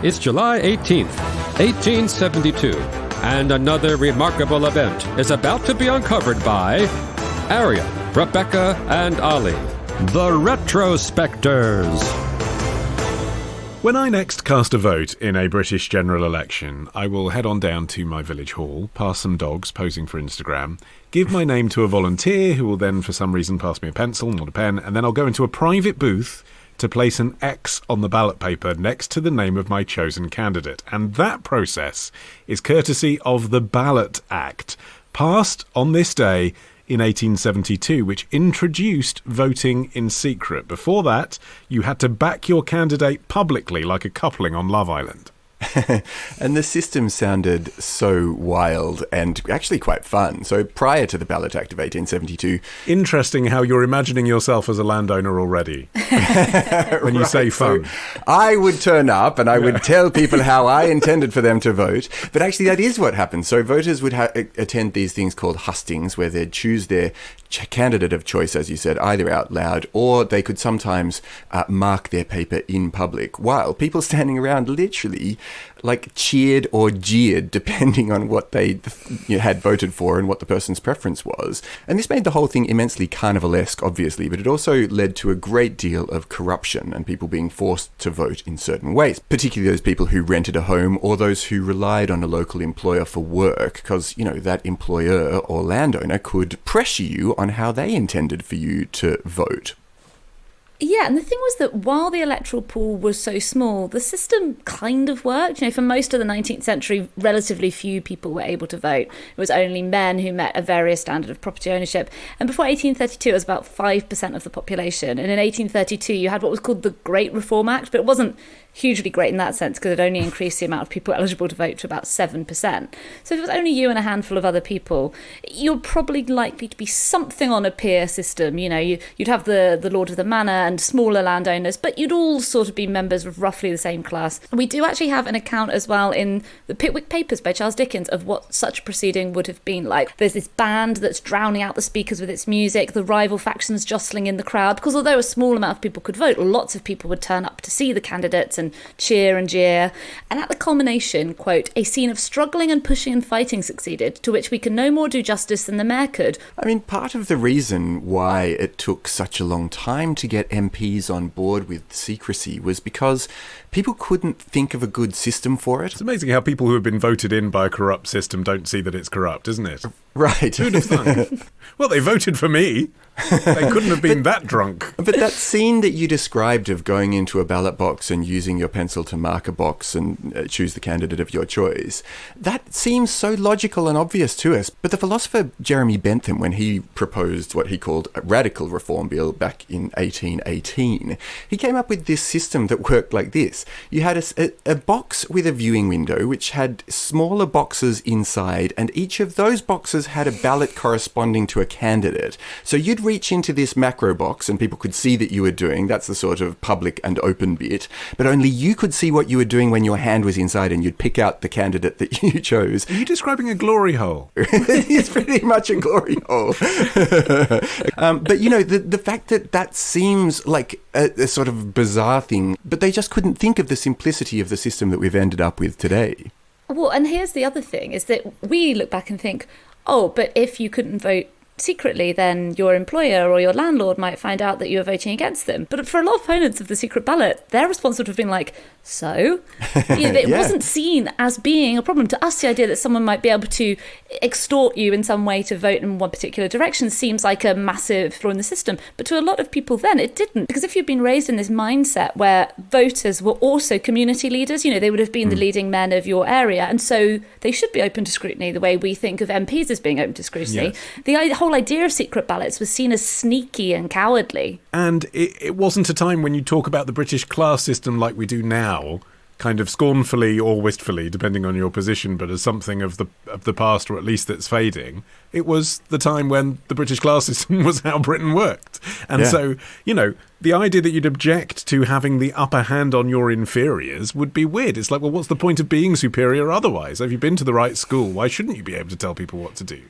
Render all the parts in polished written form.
It's July 18th, 1872, and another remarkable event is about to be uncovered by Arion, Rebecca, and Ali, the Retrospectors. When I next cast a vote in a British general election, I will head on down to my village hall, pass some dogs posing for Instagram, give my name to a volunteer who will then for some reason pass me a pencil, not a pen, and then I'll go into a private booth to place an X on the ballot paper next to the name of my chosen candidate. And that process is courtesy of the Ballot Act, passed on this day in 1872, which introduced voting in secret. Before that, you had to back your candidate publicly, like a coupling on Love Island. And the system sounded so wild and actually quite fun. So prior to the Ballot Act of 1872... Interesting how you're imagining yourself as a landowner already when you say fun. So I would turn up and I would tell people how I intended for them to vote. But actually that is what happened. So voters would attend these things called hustings, where they'd choose their candidate of choice, as you said, either out loud, or they could sometimes mark their paper in public, while people standing around literally like cheered or jeered depending on what they had voted for and what the person's preference was. And this made the whole thing immensely carnivalesque, obviously, but it also led to a great deal of corruption and people being forced to vote in certain ways, particularly those people who rented a home or those who relied on a local employer for work, because, that employer or landowner could pressure you on how they intended for you to vote. Yeah, and the thing was that while the electoral pool was so small, the system kind of worked. For most of the 19th century, relatively few people were able to vote. It was only men who met a various standard of property ownership. And before 1832, it was about 5% of the population. And in 1832, you had what was called the Great Reform Act, but it wasn't hugely great in that sense because it only increased the amount of people eligible to vote to about 7%. So if it was only you and a handful of other people, you're probably likely to be something on a peer system. You'd have the Lord of the Manor and smaller landowners, but you'd all sort of be members of roughly the same class. We do actually have an account as well in the Pickwick Papers by Charles Dickens of what such a proceeding would have been like. There's this band that's drowning out the speakers with its music, the rival factions jostling in the crowd, because although a small amount of people could vote, lots of people would turn up to see the candidates and cheer and jeer. And at the culmination, quote, a scene of struggling and pushing and fighting succeeded, to which we can no more do justice than the mayor could. I mean, part of the reason why it took such a long time to get MPs on board with secrecy was because people couldn't think of a good system for it. It's amazing how people who have been voted in by a corrupt system don't see that it's corrupt, isn't it? Right. Who'd have thunk? Well, they voted for me. They couldn't have been that drunk. But that scene that you described of going into a ballot box and using your pencil to mark a box and choose the candidate of your choice, that seems so logical and obvious to us. But the philosopher Jeremy Bentham, when he proposed what he called a radical reform bill back in 1818, he came up with this system that worked like this. You had a box with a viewing window which had smaller boxes inside, and each of those boxes had a ballot corresponding to a candidate. So you'd reach into this macro box and people could see that you were doing, that's the sort of public and open bit, but only you could see what you were doing when your hand was inside and you'd pick out the candidate that you chose. Are you describing a glory hole? It's pretty much a glory hole. But the fact that seems like a sort of bizarre thing, but they just couldn't think of the simplicity of the system that we've ended up with today. Well, and here's the other thing, is that we look back and think, oh, but if you couldn't vote secretly, then your employer or your landlord might find out that you were voting against them. But for a lot of opponents of the secret ballot, their response would have been like, so? It wasn't seen as being a problem. To us, the idea that someone might be able to extort you in some way to vote in one particular direction seems like a massive flaw in the system. But to a lot of people then, it didn't. Because if you'd been raised in this mindset where voters were also community leaders, they would have been the leading men of your area, and so they should be open to scrutiny the way we think of MPs as being open to scrutiny. Yes. The whole idea of secret ballots was seen as sneaky and cowardly. And it wasn't a time when you talk about the British class system like we do now, kind of scornfully or wistfully, depending on your position, but as something of the past, or at least that's fading. It was the time when the British class system was how Britain worked. And so, the idea that you'd object to having the upper hand on your inferiors would be weird. It's like, well, what's the point of being superior otherwise? Have you been to the right school? Why shouldn't you be able to tell people what to do?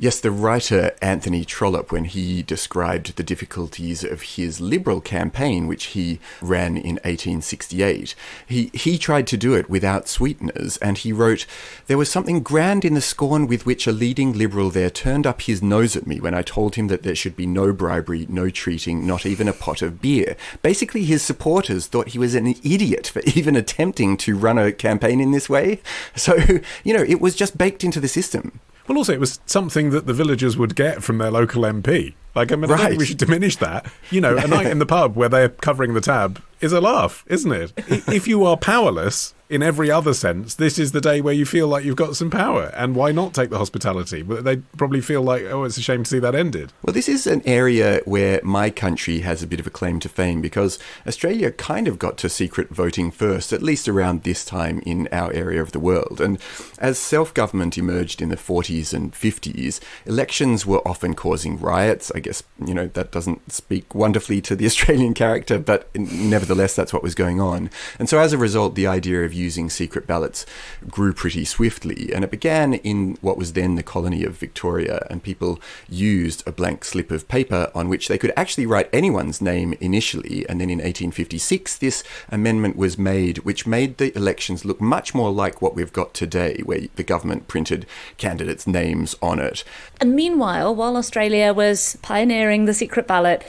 Yes, the writer Anthony Trollope, when he described the difficulties of his Liberal campaign, which he ran in 1868, he tried to do it without sweeteners, and he wrote, "There was something grand in the scorn with which a leading Liberal there turned up his nose at me when I told him that there should be no bribery, no treating, not even a pot of beer." Basically, his supporters thought he was an idiot for even attempting to run a campaign in this way. So, it was just baked into the system. Well, also, it was something that the villagers would get from their local MP. I don't think we should diminish that. A night in the pub where they're covering the tab is a laugh, isn't it? If you are powerless in every other sense, this is the day where you feel like you've got some power. And why not take the hospitality? But they probably feel like, oh, it's a shame to see that ended. Well, this is an area where my country has a bit of a claim to fame, because Australia kind of got to secret voting first, at least around this time in our area of the world. And as self-government emerged in the 40s and 50s, elections were often causing riots. I guess, that doesn't speak wonderfully to the Australian character, but nevertheless, that's what was going on. And so as a result, the idea of using secret ballots grew pretty swiftly. And it began in what was then the colony of Victoria, and people used a blank slip of paper on which they could actually write anyone's name initially. And then in 1856, this amendment was made, which made the elections look much more like what we've got today, where the government printed candidates' names on it. And meanwhile, while Australia was pioneering the secret ballot,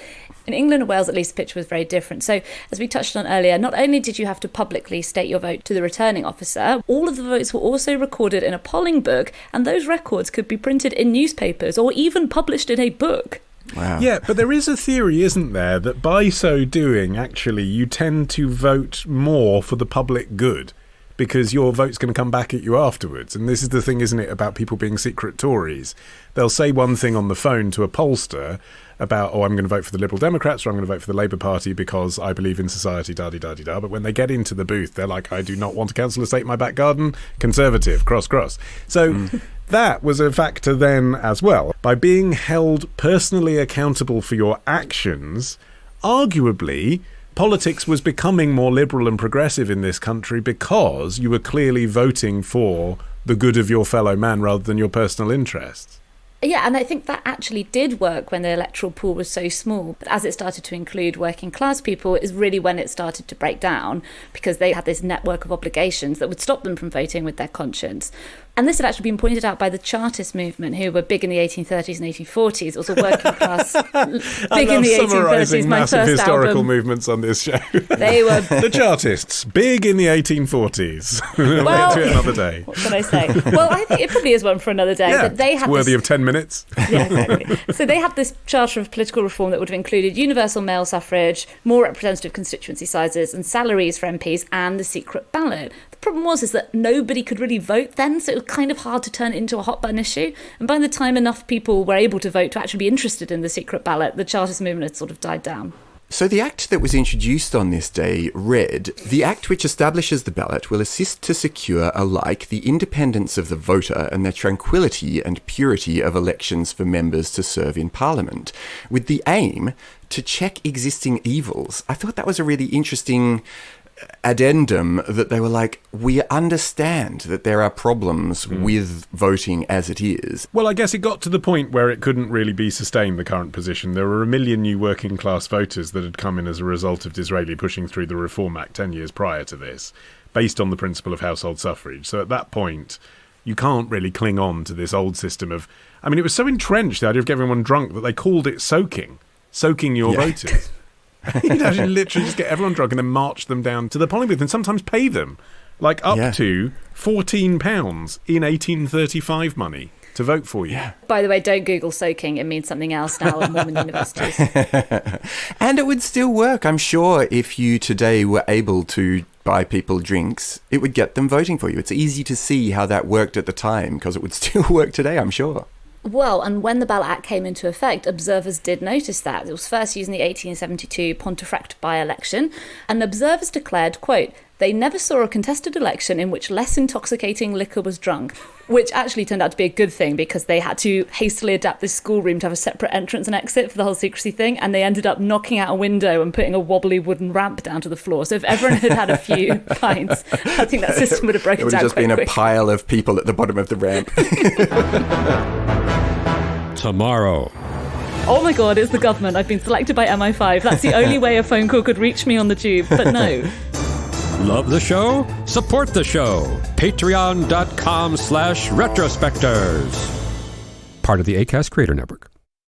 in England and Wales, at least, the picture was very different. So, as we touched on earlier, not only did you have to publicly state your vote to the returning officer, all of the votes were also recorded in a polling book, and those records could be printed in newspapers or even published in a book. Wow. Yeah, but there is a theory, isn't there, that by so doing, actually, you tend to vote more for the public good, because your vote's going to come back at you afterwards. And this is the thing, isn't it, about people being secret Tories. They'll say one thing on the phone to a pollster about, oh, I'm going to vote for the Liberal Democrats, or I'm going to vote for the Labour Party because I believe in society, da-di-da-di-da. But when they get into the booth, they're like, I do not want a council estate in my back garden, Conservative, cross. So that was a factor then as well. By being held personally accountable for your actions, arguably, politics was becoming more liberal and progressive in this country because you were clearly voting for the good of your fellow man rather than your personal interests. Yeah, and I think that actually did work when the electoral pool was so small. But as it started to include working class people is really when it started to break down, because they had this network of obligations that would stop them from voting with their conscience. And this had actually been pointed out by the Chartist movement, who were big in the 1830s and 1840s. It was a working class, big in the 1830s. My massive first historical album. Movements on this show. They were the Chartists, big in the 1840s. We'll get to it another day. What can I say? Well, I think it probably is one for another day. Yeah, but they had worthy of 10 minutes. Yeah, exactly. So they had this charter of political reform that would have included universal male suffrage, more representative constituency sizes, and salaries for MPs, and the secret ballot. The problem was that nobody could really vote then, so it was kind of hard to turn it into a hot button issue. And by the time enough people were able to vote to actually be interested in the secret ballot, the Chartist movement had sort of died down. So the Act that was introduced on this day read, "The Act which establishes the ballot will assist to secure alike the independence of the voter and the tranquillity and purity of elections for members to serve in Parliament, with the aim to check existing evils." I thought that was a really interesting addendum, that they were like, we understand that there are problems with voting as it is. Well, I guess it got to the point where it couldn't really be sustained, the current position. There were 1 million new working class voters that had come in as a result of Disraeli pushing through the Reform Act 10 years prior to this, based on the principle of household suffrage. So at that point, you can't really cling on to this old system of... I mean, it was so entrenched, the idea of getting everyone drunk, that they called it soaking your voters. You'd actually literally just get everyone drunk and then march them down to the polling booth and sometimes pay them, like up to £14 in 1835 money to vote for you. Yeah. By the way, don't Google soaking. It means something else now in Mormon universities. And it would still work. I'm sure if you today were able to buy people drinks, it would get them voting for you. It's easy to see how that worked at the time, because it would still work today, I'm sure. Well, and when the Ballot Act came into effect, observers did notice that. It was first used in the 1872 Pontefract by-election, and observers declared, quote, "They never saw a contested election in which less intoxicating liquor was drunk," which actually turned out to be a good thing, because they had to hastily adapt this schoolroom to have a separate entrance and exit for the whole secrecy thing, and they ended up knocking out a window and putting a wobbly wooden ramp down to the floor. So if everyone had had a few pints, I think that system would have broken down quite quickly. It would have just been a pile of people at the bottom of the ramp. tomorrow. Oh my God, it's the government. I've been selected by MI5. That's the only way a phone call could reach me on the tube, but no. Love the show? Support the show. Patreon.com/retrospectors. Part of the Acast Creator Network.